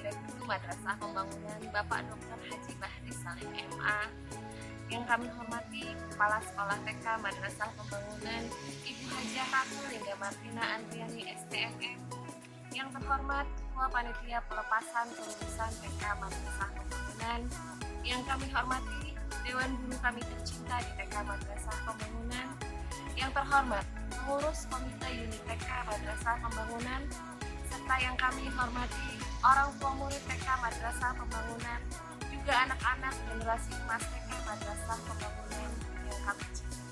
Direktur Madrasah Pembangunan Bapak Dr. Haji Bahri Salim MA, yang kami hormati Kepala Sekolah TK Madrasah Pembangunan Ibu Hajah Ratu Linda Martina Andriani STMM, yang terhormat Ketua Panitia Pelepasan Kelulusan TK Madrasah Pembangunan, yang kami hormati Dewan Guru kami tercinta di TK Madrasah Pembangunan, yang terhormat pengurus Komite Unit TK Madrasah Pembangunan, serta yang kami hormati orang tua murid TK Madrasah Pembangunan, juga anak-anak generasi emas TK Madrasah Pembangunan yang kami cintai.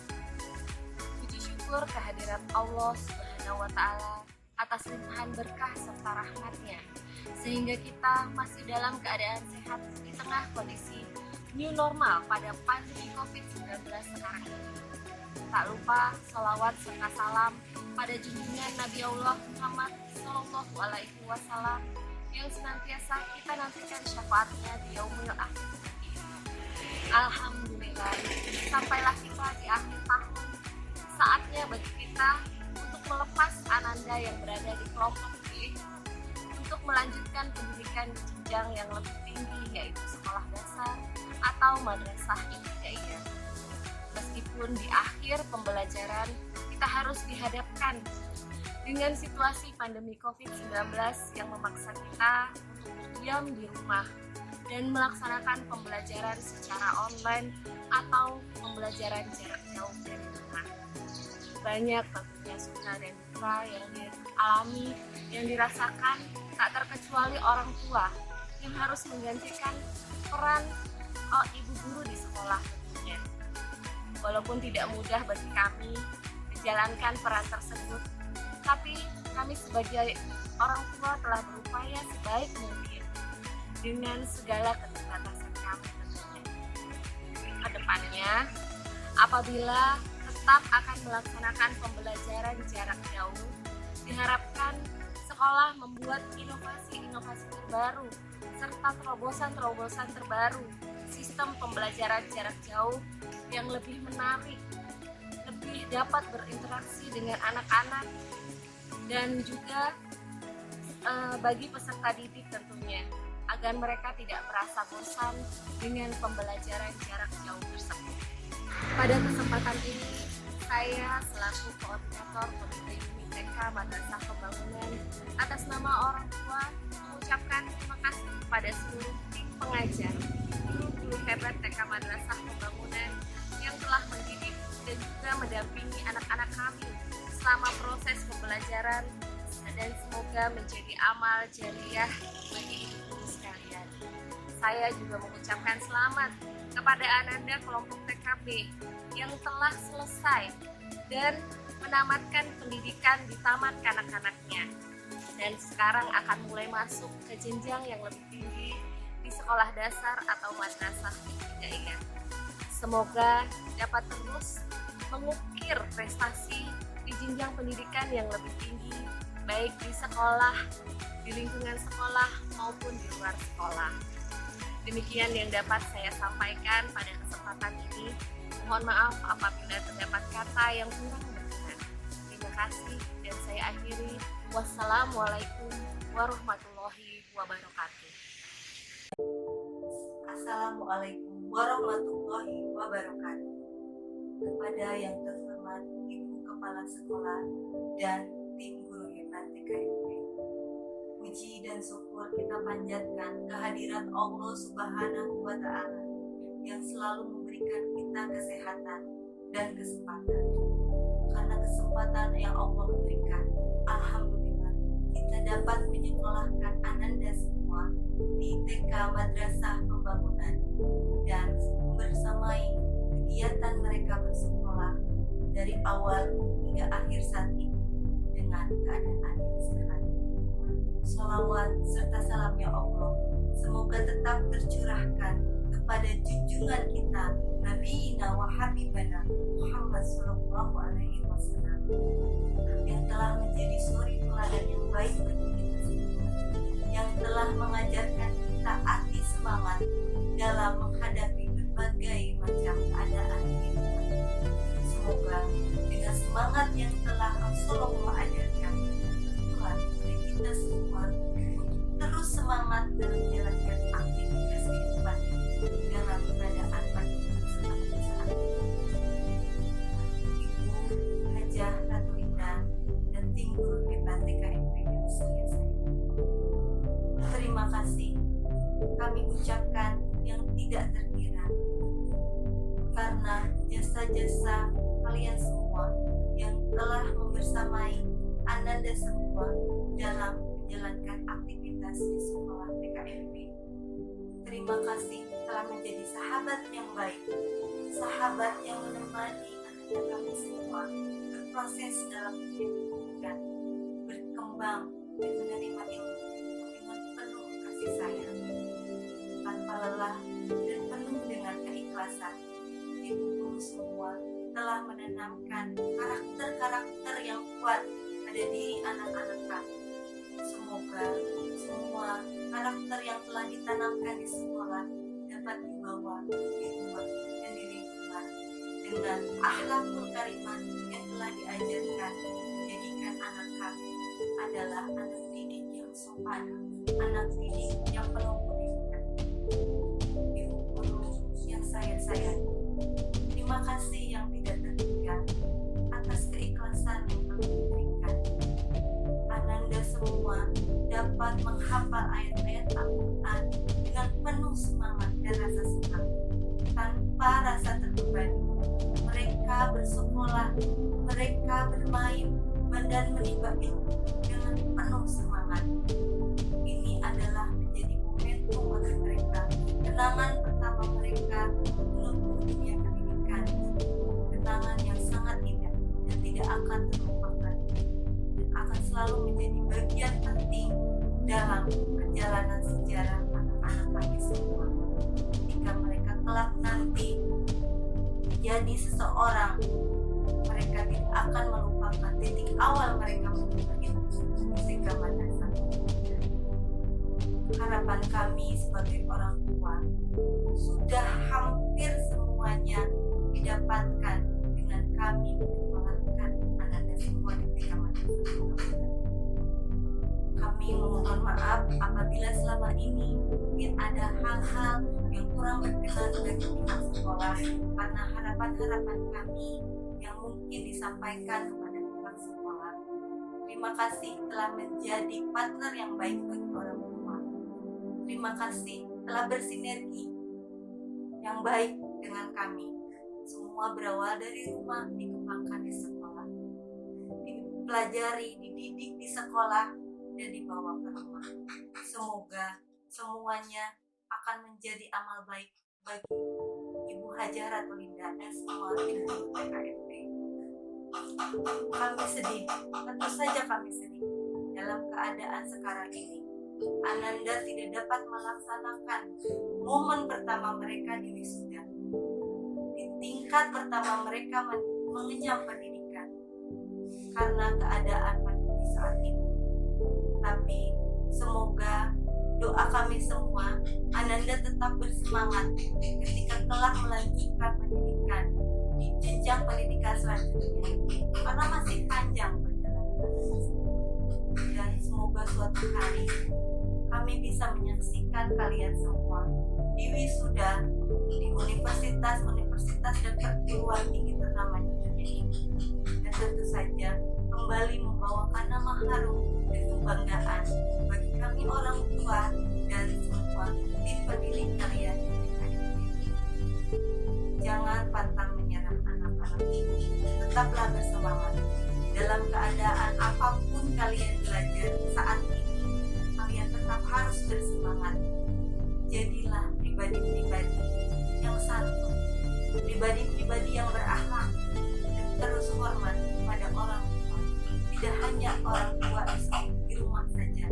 Puji syukur kehadirat Allah Subhanahu wa Ta'ala atas limpahan berkah serta rahmatnya, sehingga kita masih dalam keadaan sehat di tengah kondisi new normal pada pandemi COVID-19 sekarang ini. Tak lupa salawat serta salam pada junjungan Nabi Allah Muhammad Sallallahu Alaihi Wasallam yang senantiasa kita nantikan syafaatnya di yaumil akhir. Alhamdulillah, sampailah kita di akhir tahun. Saatnya bagi kita untuk melepas ananda yang berada di kelompok B untuk melanjutkan pendidikan di jenjang yang lebih tinggi, yaitu sekolah dasar atau madrasah ibtidaiyah. Meskipun di akhir pembelajaran kita harus dihadapkan dengan situasi pandemi COVID-19 yang memaksa kita untuk berdiam di rumah dan melaksanakan pembelajaran secara online atau pembelajaran jarak jauh dari rumah. Banyak tentunya suka dan duka yang dialami, yang dirasakan, tak terkecuali orang tua yang harus menggantikan peran ibu guru di sekolah tentunya. Walaupun tidak mudah bagi kami menjalankan peran tersebut, tapi kami sebagai orang tua telah berupaya sebaik mungkin dengan segala keterbatasan kami tentunya. Kedepannya, apabila tetap akan melaksanakan pembelajaran jarak jauh, diharapkan sekolah membuat inovasi-inovasi terbaru serta terobosan-terobosan terbaru sistem pembelajaran jarak jauh yang lebih menarik, lebih dapat berinteraksi dengan anak-anak, dan juga bagi peserta didik tentunya, agar mereka tidak merasa bosan dengan pembelajaran jarak jauh tersebut. Pada kesempatan ini, saya selaku koordinator Komite Unit TK Madrasah Pembangunan atas nama orang tua mengucapkan terima kasih kepada seluruh tim pengajar, guru-guru hebat TK Madrasah Pembangunan yang telah mendidik dan juga mendampingi anak-anak kami selama proses pembelajaran, dan semoga menjadi amal jariah bagi ibu guru sekalian. Saya juga mengucapkan selamat kepada ananda kelompok TKB yang telah selesai dan menamatkan pendidikan di taman kanak-kanaknya dan sekarang akan mulai masuk ke jenjang yang lebih tinggi di sekolah dasar atau madrasah ibtidaiyah. Semoga dapat terus mengukir prestasi di jenjang pendidikan yang lebih tinggi, baik di sekolah, di lingkungan sekolah maupun di luar sekolah. Demikian yang dapat saya sampaikan pada kesempatan ini. Mohon maaf apabila terdapat kata yang kurang berkenan. Terima kasih dan saya akhiri. Wassalamualaikum warahmatullahi wabarakatuh. Assalamualaikum warahmatullahi wabarakatuh. Kepada yang terhormat Ibu Kepala Sekolah dan tim guru hebat TKIP, puji dan syukur kita panjatkan kehadirat Allah Subhanahu wa Ta'ala yang selalu memberikan kita kesehatan dan kesempatan. Karena kesempatan yang Allah berikan, alhamdulillah kita dapat menyekolahkan ananda semua di TK Madrasah Pembangunan dan membersamai kegiatan mereka bersekolah dari awal hingga akhir saat ini dengan keadaan yang sehat. Shalawat serta salam ya Allah semoga tetap tercurahkan kepada junjungan kita Nabiina wa Habibana Muhammad Sallallahu Alaihi Wasallam yang telah menjadi suri teladan yang baik bagi kita semua, yang telah mengajarkan kita arti semangat dalam menghadapi berbagai macam keadaan kehidupan. Semoga dengan semangat yang telah Rasulullah ajarkan, Tuhan beri kita semua untuk terus semangat dan Terima kasih kami ucapkan yang tidak terkira, karena jasa-jasa kalian semua yang telah membersamai Ananda semua dalam menjalankan aktivitas di sekolah PKMP. Terima kasih telah menjadi sahabat yang baik, sahabat yang menemani Ananda kami semua berproses dalam pendidikan, berkembang dan menerima ilmu dengan penuh kasih sayang, tanpa lelah dan penuh dengan keikhlasan. Ibu guru semua telah menanamkan karakter-karakter yang kuat pada diri anak-anak kami. Semoga semua karakter yang telah ditanamkan di sekolah dapat dibawa di rumah dan di lingkungan dengan akhlakul karimah yang telah diajarkan, menjadikan anak kami adalah anak didik yang sopan, anak didik yang penuh pendidikan. Ibu guru yang saya sayangi, terima kasih yang tidak terhingga atas keikhlasan yang telah diberikan. Ananda semua dapat menghafal ayat-ayat Al-Quran dengan penuh semangat dan rasa senang, tanpa rasa terbebani. Mereka bersekolah, mereka bermain, dan menimba ilmu dengan penuh semangat. Ini adalah menjadi momentum bagi mereka, kenangan pertama mereka menempuh dunia pendidikan, kenangan yang sangat indah dan tidak akan terlupakan, dan akan selalu menjadi bagian penting dalam perjalanan sejarah anak-anak kami semua. Ketika mereka kelak nanti menjadi seseorang, mereka tidak akan melupakan titik awal mereka menuntut ilmu ketika madrasah. Harapan kami sebagai orang tua sudah hampir semuanya didapatkan dengan kami menyekolahkan anak-anak semua ketika madrasah. Kami memohon maaf apabila selama ini mungkin ada hal-hal yang kurang berkenan bagi pihak sekolah, karena harapan-harapan kami yang mungkin disampaikan kepada pihak sekolah. Terima kasih telah menjadi partner yang baik bagi orang tua. Terima kasih telah bersinergi yang baik dengan kami. Semua berawal dari rumah, dikembangkan di sekolah, dipelajari, dididik di sekolah, dan dibawa ke rumah. Semoga semuanya akan menjadi amal baik bagi Ibu Hajaratul Linda S.A. PKMP. Kami sedih, tentu saja kami sedih dalam keadaan sekarang ini. Ananda tidak dapat melaksanakan momen pertama mereka di wisuda, di tingkat pertama mereka mengenyam pendidikan karena keadaan pandemi saat ini. Tapi semoga doa kami semua, Ananda tetap bersemangat ketika telah melanjutkan pendidikan di jenjang pendidikan selanjutnya, karena masih panjang perjalanan. Dan semoga suatu hari kami bisa menyaksikan kalian semua di wisuda di universitas dan perguruan tinggi ternama di dunia ini, dan tentu saja kembali membawakan nama harum dan kebanggaan bagi kami orang tua dan semua tim pendidik kalian. Jangan pantang menyerah anak-anak ini, tetaplah bersemangat dalam keadaan apapun kalian belajar saat ini. Kalian tetap harus bersemangat. Jadilah pribadi-pribadi yang santun, pribadi-pribadi yang berakhlak, dan terus hormat kepada orang tua. Tidak hanya orang tua di rumah saja,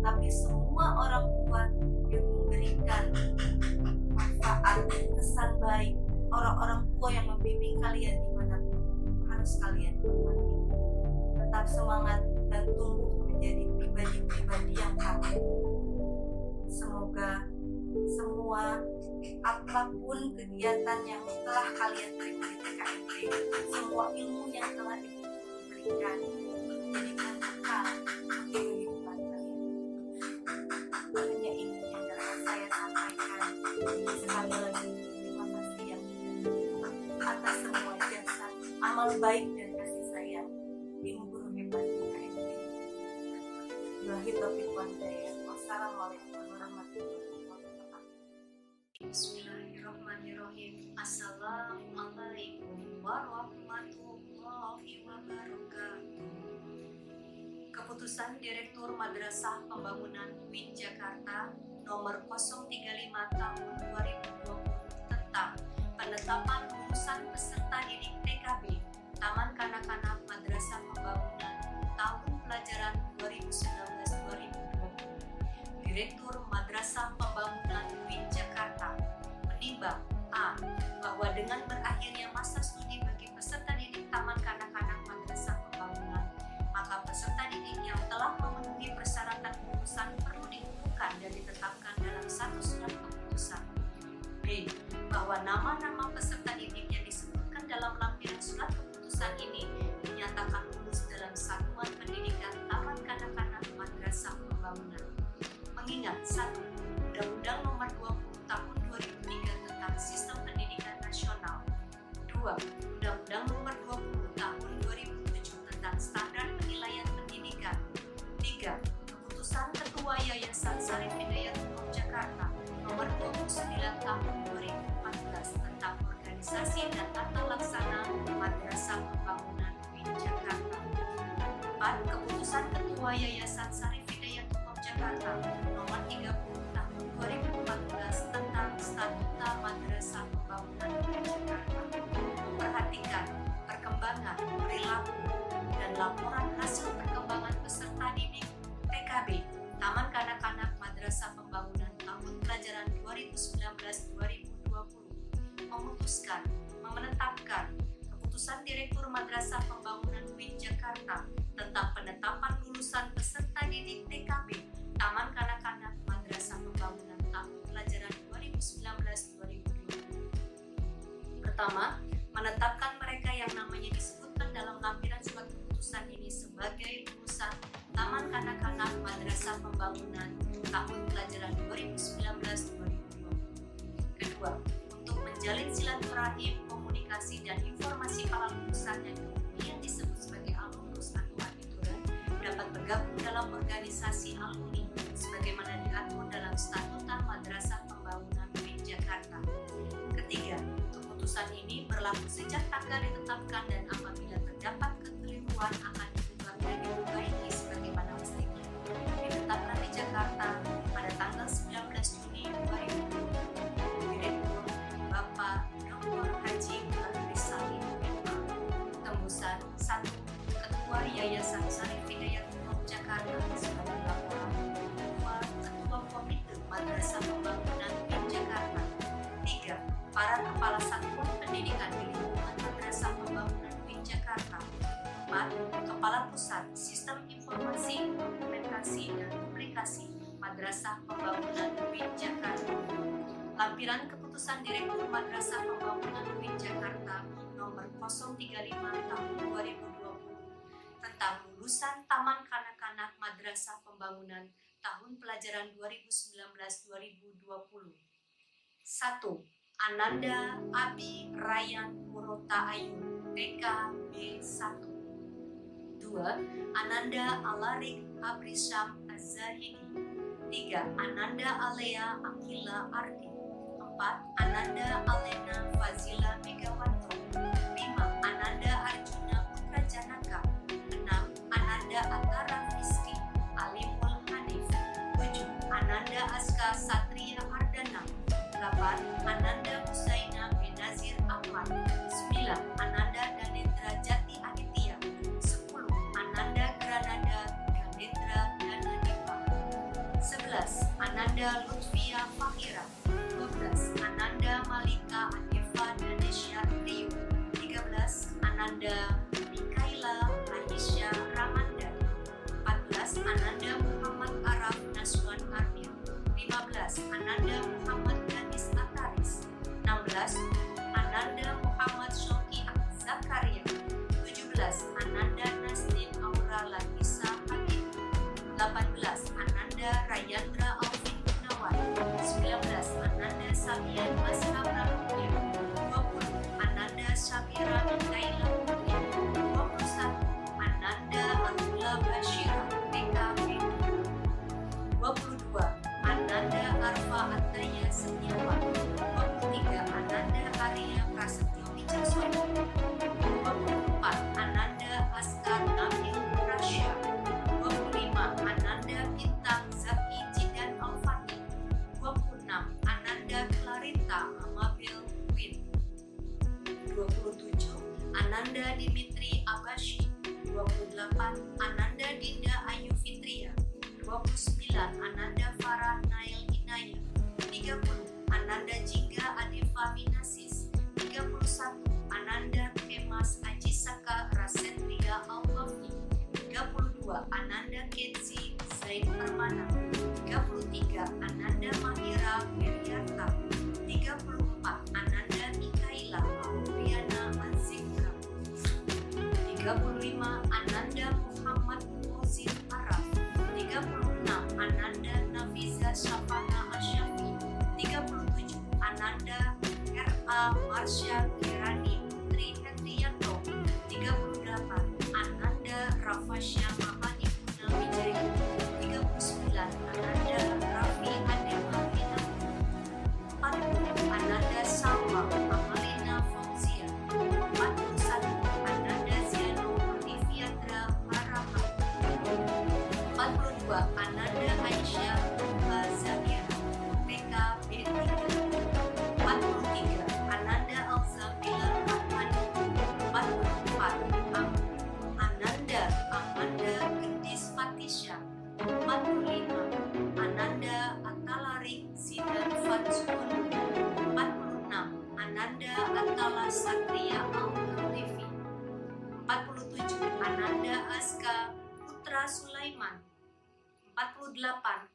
tapi semua orang tua yang memberikan manfaat, kesan baik, orang-orang tua yang membimbing kalian dimanapun harus kalian hormati. Tetap semangat dan tumbuh menjadi pribadi-pribadi yang kaya. Semoga semua apapun kegiatan yang telah kalian terima di PKMP, semua ilmu yang telah diberikan menjadikan bekal bagi kehidupan kalian. Hanya ini yang dapat saya sampaikan. Sekali lagi terima kasih yang atas semua jasa, amal baik dan kasih sayang Ibu Guru Hebat PKMP. Wassalamualaikum warahmatullahi wabarakatuh. Bismillahirrahmanirrahim. Assalamualaikum warahmatullahi wabarakatuh. Keputusan Direktur Madrasah Pembangunan UIN Jakarta nomor 035 tahun 2020 tentang penetapan lulusan peserta didik TKB Taman Kanak-kanak Madrasah Pembangunan tahun pelajaran 2019-2020. Direktur Madrasah Pembangunan UIN Jakarta menimbang A. Bahwa dengan berakhirnya masa studi bagi peserta didik Taman Kanak-kanak Madrasah Pembangunan, maka peserta didik yang telah memenuhi persyaratan lulusan perlu dikukuhkan dan ditetapkan dalam satu surat keputusan. B. Bahwa nama-nama peserta didik yang disebutkan dalam lampiran surat keputusan ini dinyatakan lulus dalam Satuan Pendidikan Taman Kanak-kanak Madrasah Pembangunan. Mengingat 1. Undang-Undang Nomor 20 Tahun 2003 tentang Sistem Pendidikan Nasional. 2. Undang-Undang Nomor 20 Tahun 2007 tentang Standar Penilaian Pendidikan. 3. Keputusan Ketua Yayasan Sarif Hidayatullah Jakarta Nomor 29 Tahun 2014 tentang Organisasi dan Tata Laksana Madrasah Pembangunan UIN Jakarta. 4. Keputusan Ketua Yayasan Sarif Hidayatullah Jakarta Nomor 30 Tahun 2014 tentang Statuta Madrasah Pembangunan UIN Jakarta. Perhatikan perkembangan perilaku dan laporan hasil perkembangan peserta didik TKB Taman Kanak-kanak Madrasah Pembangunan tahun pelajaran 2019-2020 memutuskan, menetapkan Keputusan Direktur Madrasah Pembangunan UIN Jakarta tentang penetapan lulusan peserta didik TKB Taman Kanak-kanak Madrasah Pembangunan tahun pelajaran 2019-2020. Pertama, menetapkan mereka yang namanya disebutkan dalam lampiran surat keputusan ini sebagai lulusan Taman Kanak-kanak Madrasah Pembangunan tahun pelajaran 2019-2020. Kedua, untuk menjalin silaturahim, komunikasi, dan informasi para lulusan yang kemudian disebut sebagai alumnus atau adituran dapat bergabung dalam organisasi alumni sebagaimana diatur dalam Statuta Madrasah Pembangunan UIN Jakarta. Ketiga, keputusan ini berlaku sejak tanggal ditetapkan dan apabila terdapat kekeliruan akan diubah dan diperbaiki sebagaimana mestinya. Ditetapkan di Jakarta pada tanggal 19 Juni 2020. Direktur Bapak Dr. Haji Abdul Salim MA. Tembusan 1. Ketua Yayasan Sarif Hidayatullah Jakarta sebagai laporan. 2. Ketua Komite Madrasah Pembangunan UIN Jakarta. 3. Para Kepala Satuan Pendidikan di lingkungan Madrasah Pembangunan UIN Jakarta. 4. Kepala Pusat Sistem Informasi, Dokumentasi, dan Publikasi Madrasah Pembangunan UIN Jakarta. Lampiran Keputusan Direktur Madrasah Pembangunan UIN Jakarta Nomor 035 Tahun 2020 tentang lulusan Taman Kanak-kanak Madrasah Pembangunan tahun pelajaran 2019-2020. 1. Ananda Abi Rayan Murota Ayu TKB 1. 2. Ananda Alarik Abrisham Az-Zahidi. 3. Ananda Alea Akila Ardi. 4. Ananda Alena Fazila Megawanto. 5. Ananda Arjuna Putra Janaka. 6. Ananda Atara Rizki Alimul Hanif. 7. Ananda Aska Satria Ardana. 8. Ananda Husaina Benazir Ahmad. 9. Ananda Danendra Jati Aditya. 10. Ananda Granada Ganendra Danadipa. 11. Ananda Lutfia Fahira. 12. Ananda Malika Eva Danesha Rio. 13. Ananda Mikaela Aisyah Ramanda. 14. Ananda Muhammad Araf Naswan Armil. 15. Ananda Muhammad Ganis Ataris. 16. Ananda Muhammad Shoki Zakaria. 17. Ananda Nasdin Aura Latisa Hakim. 18. Ananda Rayandra Alvin Gunawan. 19. Ananda Sabian Masra Pramudia. 20. Ananda Syabira Mikaila Mulia. 21. Ananda Abdullah Bashira TKB. 22. Ananda Arfa Ataya Setiawan. Prasetyo Wicaksono. 24 Ananda Askar Nabil Rasya. 25 Ananda Bintang Zaki Jidan Alfati. 26 Ananda Clarita Amabel Queen. 27 Ananda Dimitri Abashi. 28 Ananda Dinda Ayu Fitria. 29 Ananda Farah Nail Inaya. 30 Ananda Jingga Adefa Minasis. 31 Ananda Kemas Ajisaka Rasendria Alwafi. 32 Ananda Kenzi Zaid Permana. 33 Ananda Mahira Periarta. 34 Ananda Mikaela Auriana Azikra. 35 Ananda Muhammad Muzin Araf. 36 Ananda Nafiza Syafana Asyafi. 37 Ananda R.A. Marsha Kirani Putri Hendriyanto. 38 Ananda Rafasya Mahadi Puna Wijaya. 39 Ananda Raffi Adema Pinatu. 40 Ananda Salma Amalina Fauzia. 41 Ananda Ziano Oliviandra Haraka. 42 Ananda Aisyah Zakir PK B3. 43 Ananda Alza Bilal Ahmadi. 44 Ananda Amanda Gendis Fatisha. 45 Ananda Atalarik Zidan Fatsuun. 46 Ananda Atala Satria Al-Levi. 47 Ananda Aska Putra Sulaiman. 48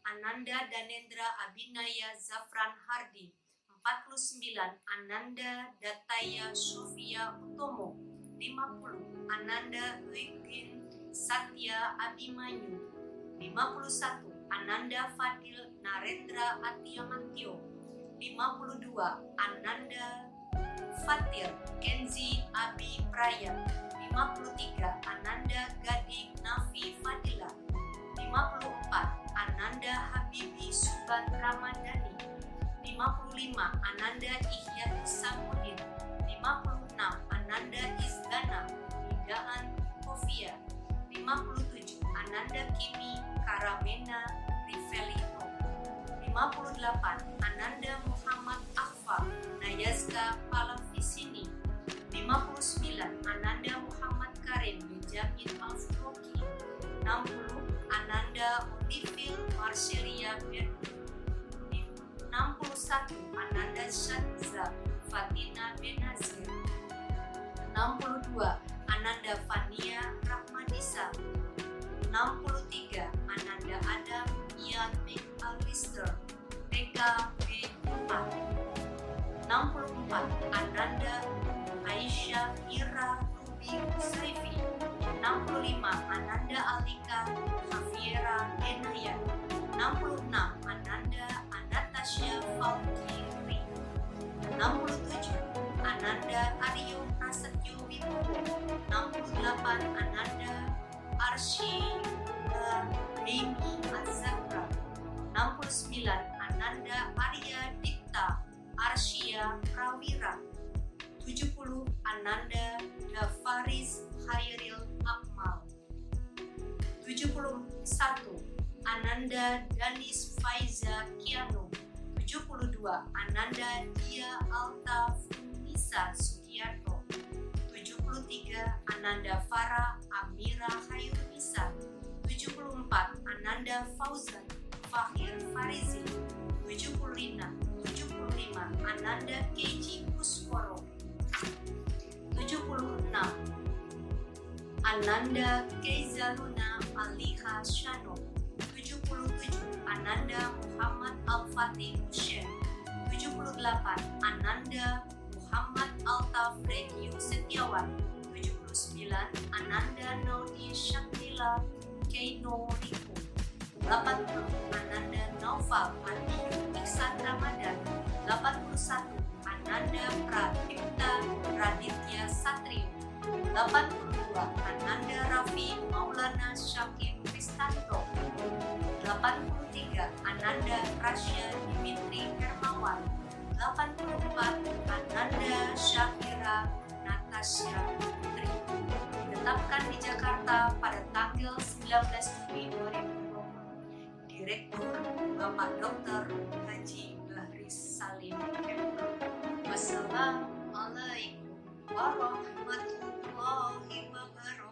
Ananda Danendra Abinaya Zafran Hardi. 49 Ananda Dataya Sofia Utomo. 50 Ananda Eugen Satya Abimanyu. 51 Ananda Fadil Narendra Atiamantio. 52 Ananda Fatir Kenzi Abi Praya. 53 Ananda Gading Nafi Fadila. 54 Ananda Habibi Suban Ramadhani. 55 Ananda Ihya Samudin. 56 Ananda Izdana Hidaan Kofia. 57 Ananda Kimi Karamena Rivelino. 58 Ananda Muhammad Akfa Nayazka Palavisini. 59 Ananda Muhammad Karim Benjamin Alfroki. 60 Ananda Olivia Marcelia Berni. 61 Ananda Shadza Fatina Benazir. 62 Ananda Fania Rahmanisa. 63 Ananda Adam Ian McAllister PKB4. 64 Ananda Aisyah Ira Ruby Saifi. 65 Ananda Alika Javiera Enaya. 66 Ananda Anastasia Falkiri. 67 Ananda Aryo Prasetyo Wibowo. 68 Ananda Arshila Demi Azakra. 69 Ananda Arya Dikta Arshia Prawira. 70 Ananda Dafaris Khairil Akmal. 71 Ananda Danis Faiza Kiano. 72 Ananda Dia Alta Funisa Sugiarto. 73 Ananda Farah Amira Khairunisa. 74 Ananda Fauzan Fahir Farizi. 75 Ananda Keji Kusporo. 76 Ananda Keizaluna Aliha Shano. 77 Ananda Muhammad Al-Fatih Hussein. 78 Ananda Muhammad Altaf Regio Setiawan. 79 Ananda Naudi Shakila Keino Riku. 80 Ananda Naufal Adi Iksan Ramadan. 81 Ananda Pradipta Raditya Satrio. 82 Ananda Raffi Maulana Syakib Kristanto. 83 Ananda Rasya Dimitri Hermawan. 84 Ananda Syah Tasya Putri. Ditetapkan di Jakarta pada tanggal 19 Juni 2020. Direktur Bapak Dr. Haji Bahris Salim MK. Wassalamualaikum warahmatullahi wabarakatuh.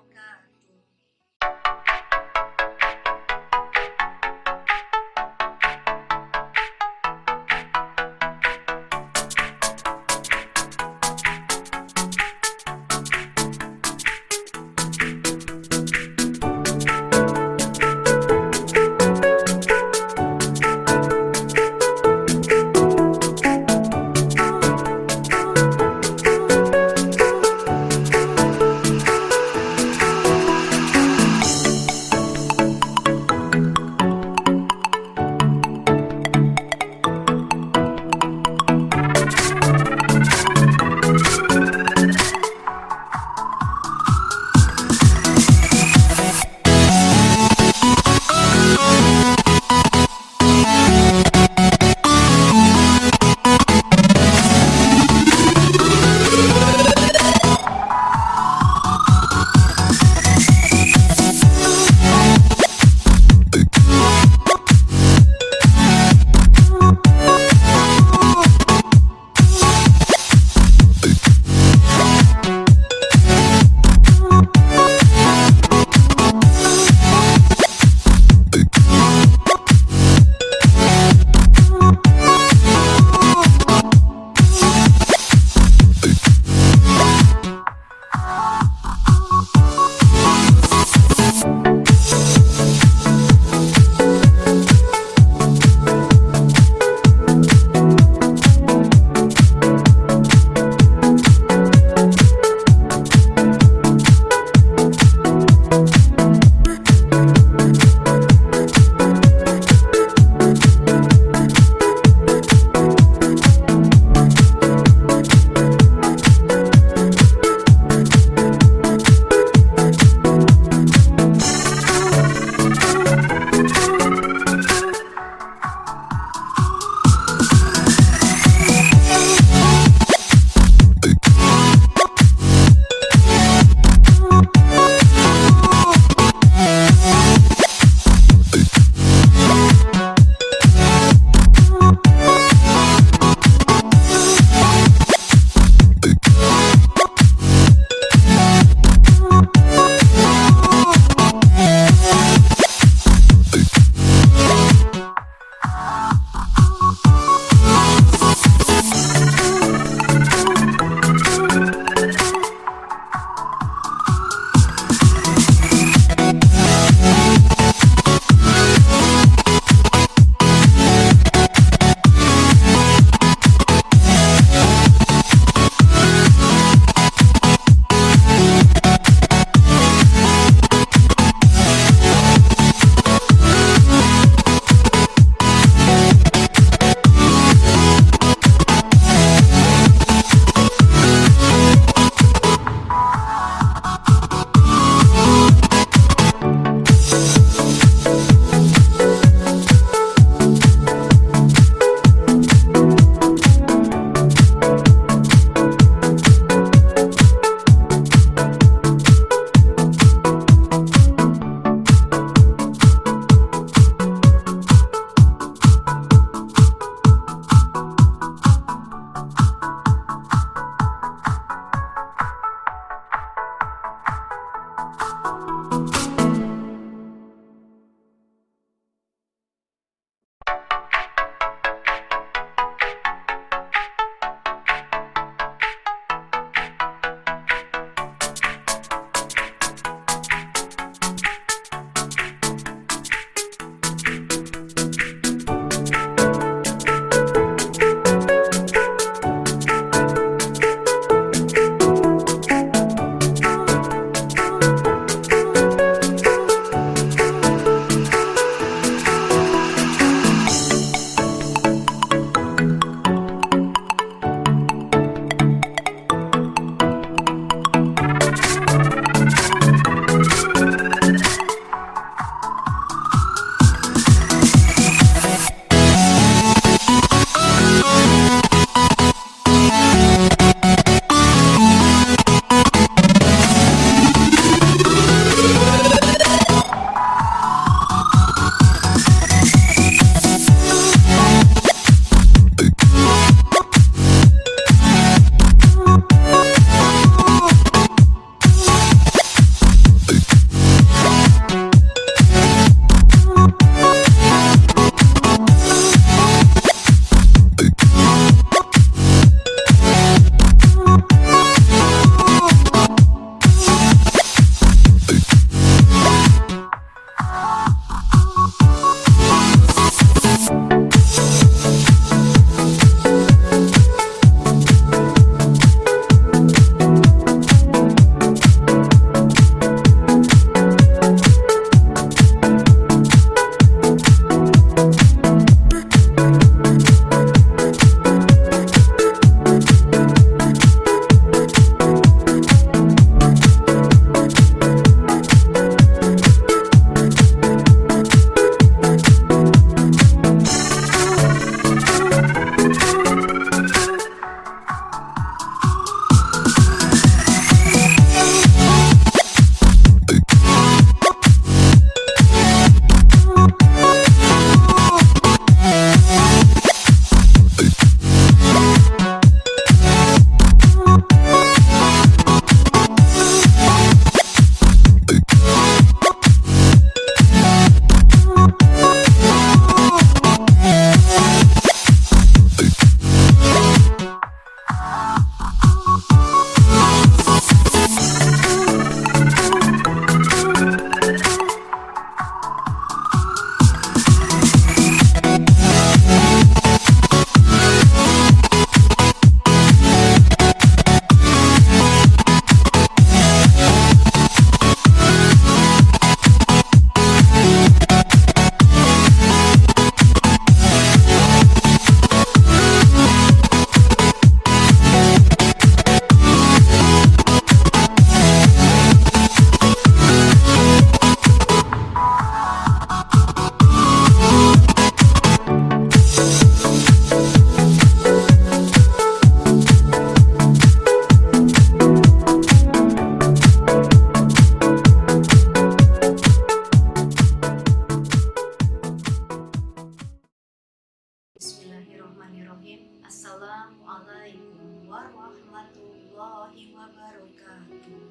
Bismillahirrahmanirrahim. Assalamualaikum warahmatullahi wabarakatuh.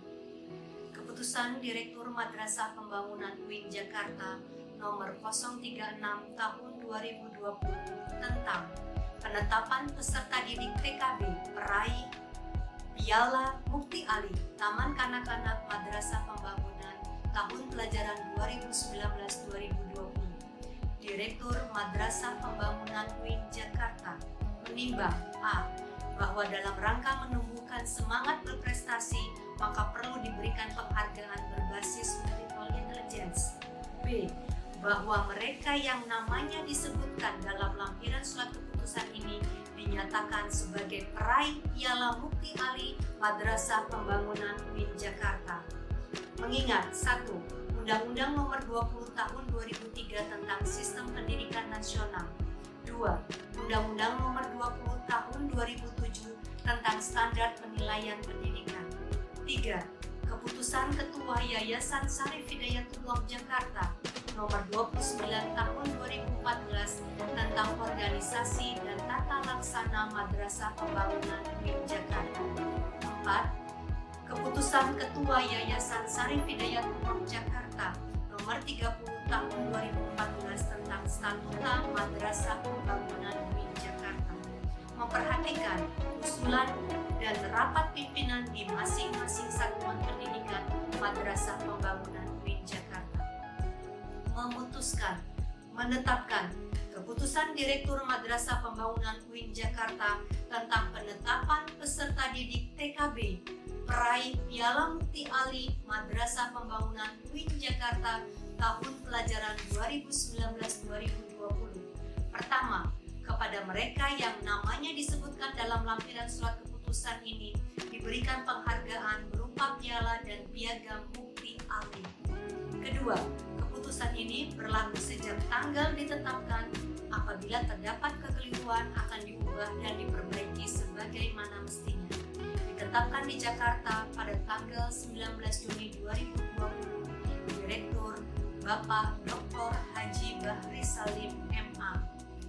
Keputusan Direktur Madrasah Pembangunan UIN Jakarta nomor 036 tahun 2020 tentang penetapan peserta didik TKB peraih Piala Mukti Ali Taman Kanak-kanak Madrasah Pembangunan tahun pelajaran 2019-2020. Direktur Madrasah Pembangunan UIN Jakarta menimbang A. bahwa dalam rangka menumbuhkan semangat berprestasi maka perlu diberikan penghargaan berbasis multiple intelligence. B. bahwa mereka yang namanya disebutkan dalam lampiran surat keputusan ini dinyatakan sebagai peraih Piala Mukti Ali Madrasah Pembangunan UIN Jakarta. Mengingat 1. Undang-Undang Nomor 20 Tahun 2003 tentang Sistem Pendidikan Nasional. 2. Undang-Undang Nomor 20 Tahun 2007 tentang Standar Penilaian Pendidikan. 3. Keputusan Ketua Yayasan Syarif Hidayatullah Jakarta Nomor 29 Tahun 2014 tentang Organisasi dan Tata Laksana Madrasah Pembangunan UIN Jakarta. 4. Keputusan Ketua Yayasan Syarif Hidayatullah Jakarta Nomor 30 Tahun 2014 tentang Statuta Madrasah Pembangunan UIN Jakarta memperhatikan usulan dan rapat pimpinan di masing-masing satuan pendidikan Madrasah Pembangunan UIN Jakarta. Memutuskan menetapkan keputusan Direktur Madrasah Pembangunan UIN Jakarta tentang penetapan peserta didik TKB peraih Piala Mukti Ali Madrasah Pembangunan UIN Jakarta tahun pelajaran 2019-2020. Pertama, kepada mereka yang namanya disebutkan dalam lampiran surat keputusan ini diberikan penghargaan berupa piala dan piagam Mukti Ali. Kedua, keputusan ini berlaku sejak tanggal ditetapkan. Apabila terdapat kekeliruan akan diubah dan diperbaiki sebagaimana mestinya. Ditetapkan di Jakarta pada tanggal 19 Juni 2020. Direktur Bapak Dr. Haji Bahri Salim MA.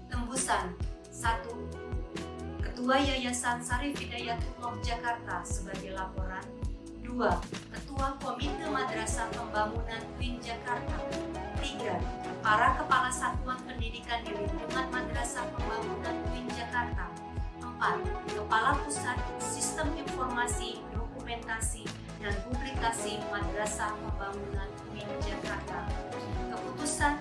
Tembusan 1. Ketua Yayasan Syarif Hidayatullah Jakarta sebagai laporan. 2. Ketua Komite Madrasah Pembangunan UIN Jakarta. 3. Para Kepala Satuan Pendidikan di lingkungan Madrasah Pembangunan UIN Jakarta. 4. Kepala Pusat Sistem Informasi, Dokumentasi, dan Publikasi Madrasah Pembangunan UIN Jakarta. Keputusan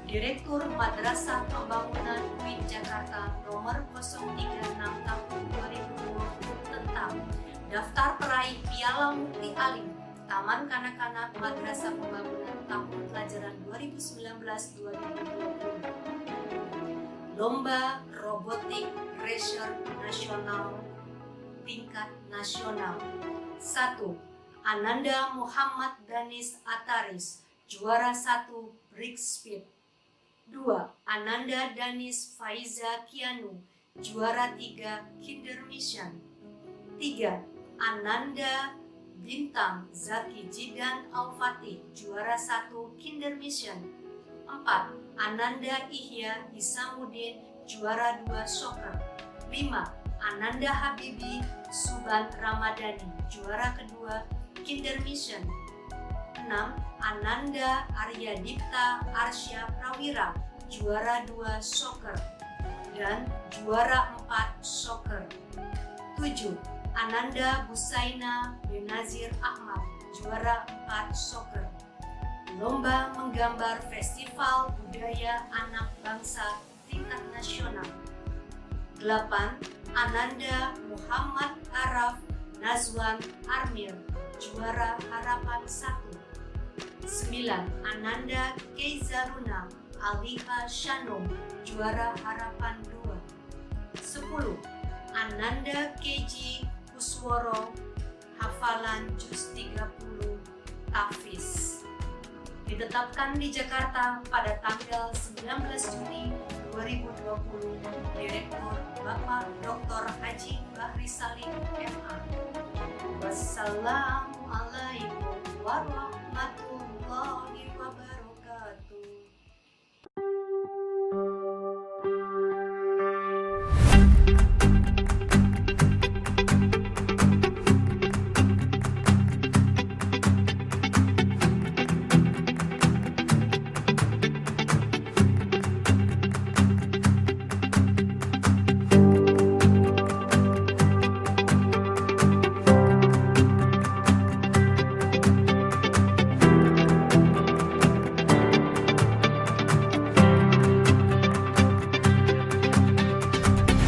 Direktur Madrasah Pembangunan UIN Jakarta Nomor 036 Tahun 2020 tentang Daftar Peraih Piala Mukti Ali Taman Kanak-kanak Madrasah Pembangunan tahun pelajaran 2019-2020. Lomba Robotik Racer Nasional tingkat nasional. 1. Ananda Muhammad Danis Ataris, juara 1 Brick Speed. 2. Ananda Danis Faiza Kianu, juara 3 Kinder Mission. 3. Ananda Bintang Zaki Jidan Al-Fatih, juara 1 Kinder Mission. 4. Ananda Ihya Hisamuddin, juara 2 Soccer. 5. Ananda Habibi Suban Ramadhani, juara kedua Kinder Mission. 6. Ananda Arya Dipta Arsya Prawira, juara 2 Soccer. Dan juara 4 Soccer. 7. Ananda Busaina Benazir Ahmad, juara 4 Soccer. Lomba Menggambar Festival Budaya Anak Bangsa tingkat nasional. 8. Ananda Muhammad Araf Nazwan Armir, juara Harapan 1. 9. Ananda Keizaruna Aliha Shanum, juara Harapan 2. 10. Ananda Keji Kusworo, hafalan Juz 30 Tahfiz. Ditetapkan di Jakarta pada tanggal 19 Juni 2020. Direktur Bapak Dr. Haji Bahri Salim MA. Wassalamualaikum warahmatullahi wabarakatuh.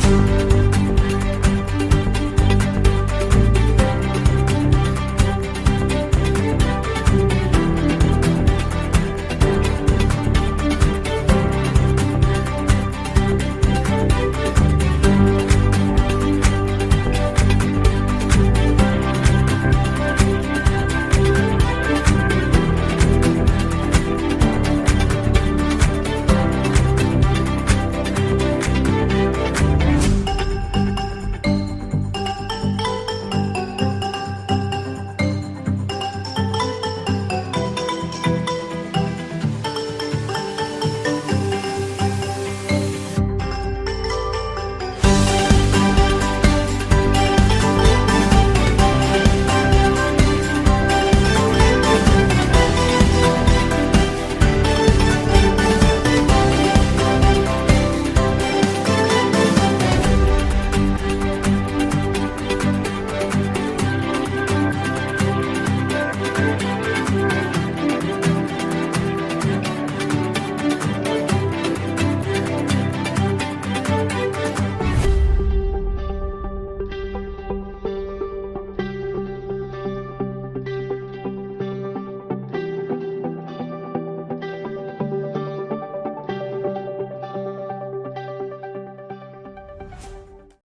Tuhan.